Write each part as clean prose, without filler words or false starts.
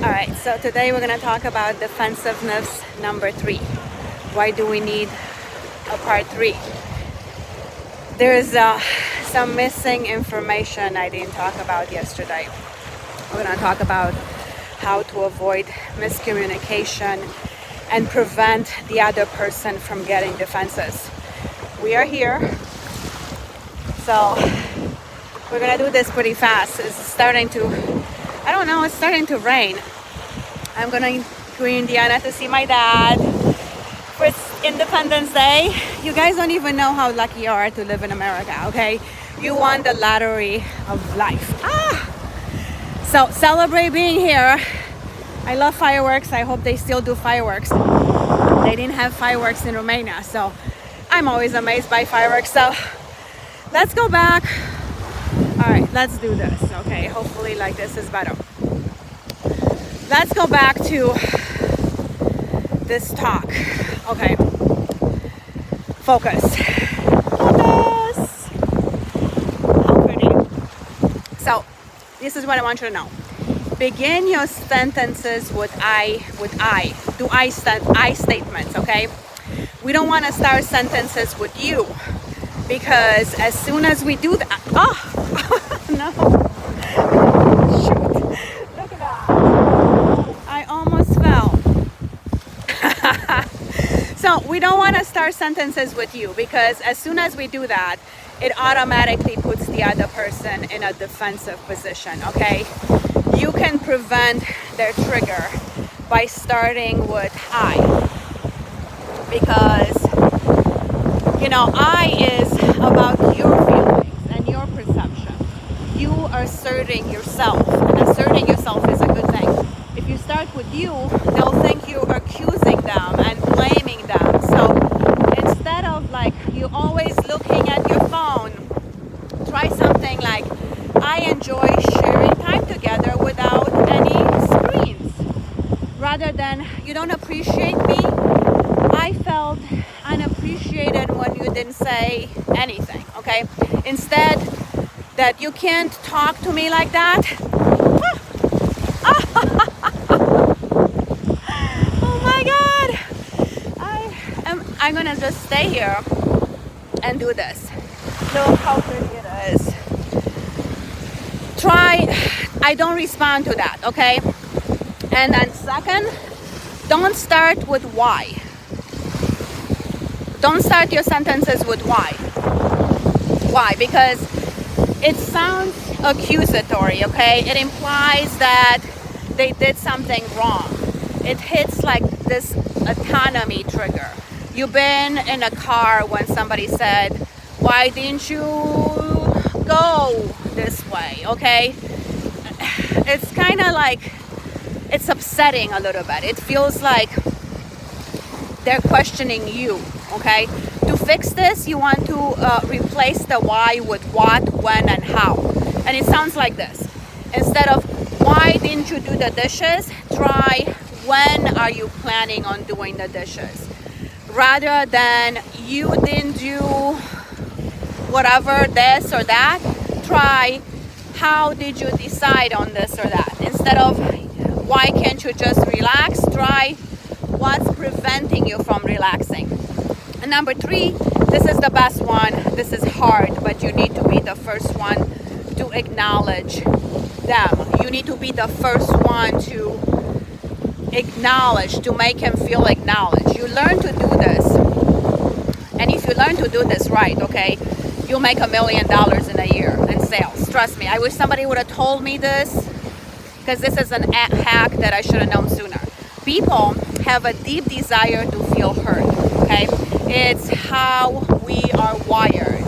All right, so today we're going to talk about defensiveness number 3. Why do we need a part 3? There's some missing information I didn't talk about yesterday. We're going to talk about how to avoid miscommunication and prevent the other person from getting defenses. We are here, so we're going to do this pretty fast. It's starting to, it's starting to rain. I'm going to Indiana to see my dad for Independence Day. You guys don't even know how lucky you are to live in America, okay? You won the lottery of life. So celebrate being here. I love fireworks. I hope they still do fireworks. They didn't have fireworks in Romania, so I'm always amazed by fireworks. So let's go back. All right, let's do this. Okay, hopefully like this is better. Let's go back to this talk. Okay, focus. Focus. How pretty. So this is what I want you to know. Begin your sentences with I. Do I statements, okay? We don't want to start sentences with you, because as soon as we do that, no. Shoot. Look at that. I almost fell. So we don't want to start sentences with you, because as soon as we do that, it automatically puts the other person in a defensive position, okay? You can prevent their trigger by starting with I. Because, I is about your feelings and your perception. You are asserting yourself, and asserting yourself is a good thing. If you start with you, they'll think you're accusing them and blaming them. So instead of you always looking at your phone, try something like, I enjoy sharing time together without any screens. Rather than, you don't appreciate me. I felt unappreciated when you didn't say anything, okay? Instead, that you can't talk to me like that. Oh my God. I'm gonna just stay here and do this. Look how pretty it is. I don't respond to that, okay? And then second, don't start with why. Don't start your sentences with why. Why? Because it sounds accusatory, okay? It implies that they did something wrong. It hits like this autonomy trigger. You've been in a car when somebody said, why didn't you go this way, okay? It's kind of like, it's upsetting a little bit. It feels like they're questioning you, okay? To fix this, you want to replace the why with what, when, and how. And it sounds like this. Instead of, why didn't you do the dishes? Try, when are you planning on doing the dishes? Rather than, you didn't do whatever, this or that, try, how did you decide on this or that? Instead of, why can't you just relax? Try, what's preventing you from relaxing? And number 3, this is the best one. This is hard, but you need to be the first one to acknowledge them. You need to be the first one to acknowledge, to make him feel acknowledged. You learn to do this. And if you learn to do this right, okay, you'll make $1 million in a year in sales. Trust me. I wish somebody would have told me this, because this is an hack that I should have known sooner. People have a deep desire to feel heard, okay? It's how we are wired.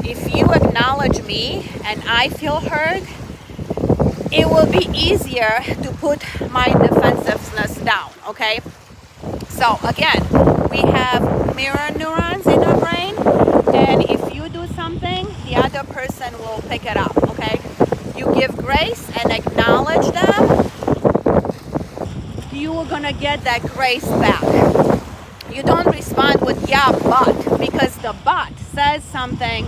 If you acknowledge me and I feel heard, it will be easier to put my defensiveness down, okay? So again, we have mirror neurons in our brain, and if you do something, the other person will pick it up, okay? You give grace and acknowledge them, you are gonna get that grace back. You don't respond with yeah, but, because the but says something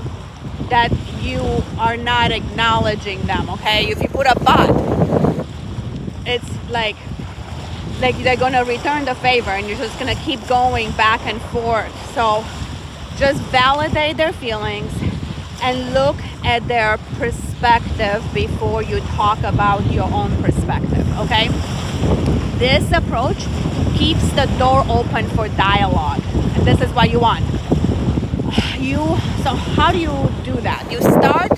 that you are not acknowledging them, okay? If you put a but, it's like they're gonna return the favor, and you're just gonna keep going back and forth. So just validate their feelings and look at their perspective before you talk about your own perspective, okay? This approach keeps the door open for dialogue, and this is what you want. So how do you do that? You start,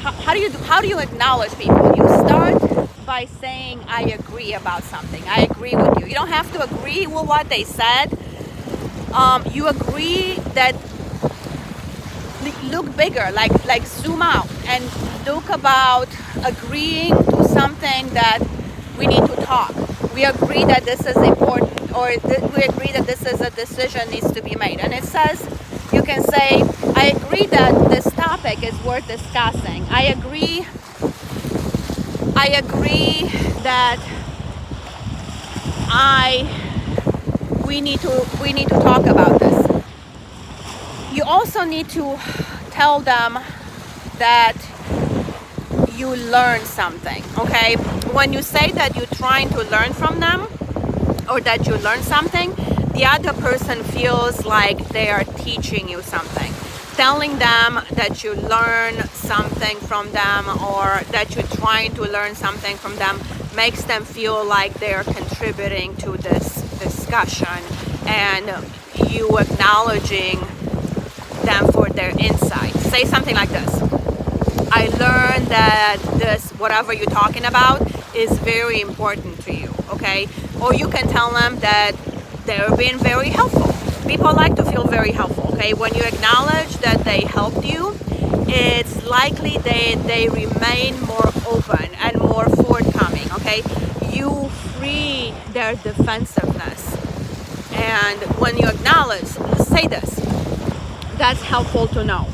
how do you acknowledge people? You start by saying, I agree about something. I agree with you. You don't have to agree with what they said. You agree that, look bigger, like zoom out and look about agreeing to something that we need to talk. We agree that this is important, or we agree that this is a decision needs to be made. And it says, you can say, I agree that this topic is worth discussing. I agree that we need to talk about this. You also need to tell them that you learn something, okay? When you say that you're trying to learn from them, or that you learn something, the other person feels like they are teaching you something. Telling them that you learn something from them, or that you're trying to learn something from them, makes them feel like they're contributing to this discussion, and you acknowledging them for their insight. Say something like this: I learned that this, whatever you're talking about, is very important to you, okay? Or you can tell them that they're being very helpful. People like to feel very helpful, okay? When you acknowledge that they helped you, it's likely they remain more open and more forthcoming, okay? You free their defensiveness. And when you acknowledge, say this: that's helpful to know.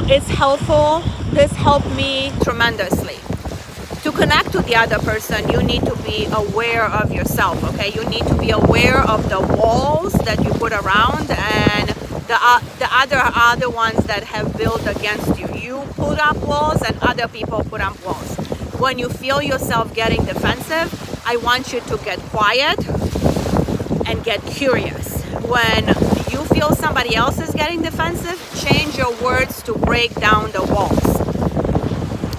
It's helpful. This helped me tremendously. To connect to the other person, you need to be aware of yourself, okay? You need to be aware of the walls that you put around, and the other ones that have built against you. You put up walls, and other people put up walls. When you feel yourself getting defensive, I want you to get quiet and get curious. When you feel somebody else is getting defensive, change your words to break down the walls.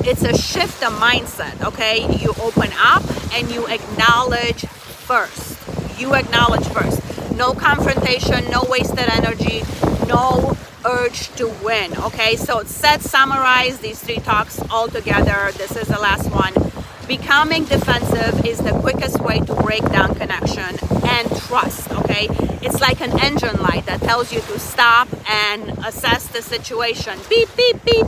It's a shift of mindset, okay? You open up and you acknowledge first. You acknowledge first. No confrontation, no wasted energy, no urge to win, okay? So summarize these 3 talks all together. This is the last one. Becoming defensive is the quickest way to break down connection and trust, okay? It's like an engine light that tells you to stop and assess the situation. Beep, beep, beep.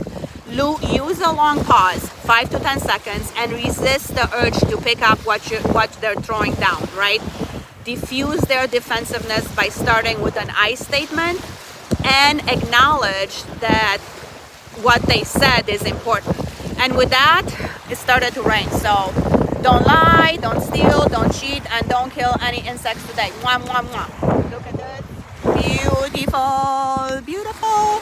Use a long pause, 5 to 10 seconds, and resist the urge to pick up what they're throwing down, right? Diffuse their defensiveness by starting with an I statement, and acknowledge that what they said is important. And with that, it started to rain. So don't lie, don't steal, don't cheat, and don't kill any insects today. Mwah, mwah, mwah. Look at this. Beautiful, beautiful.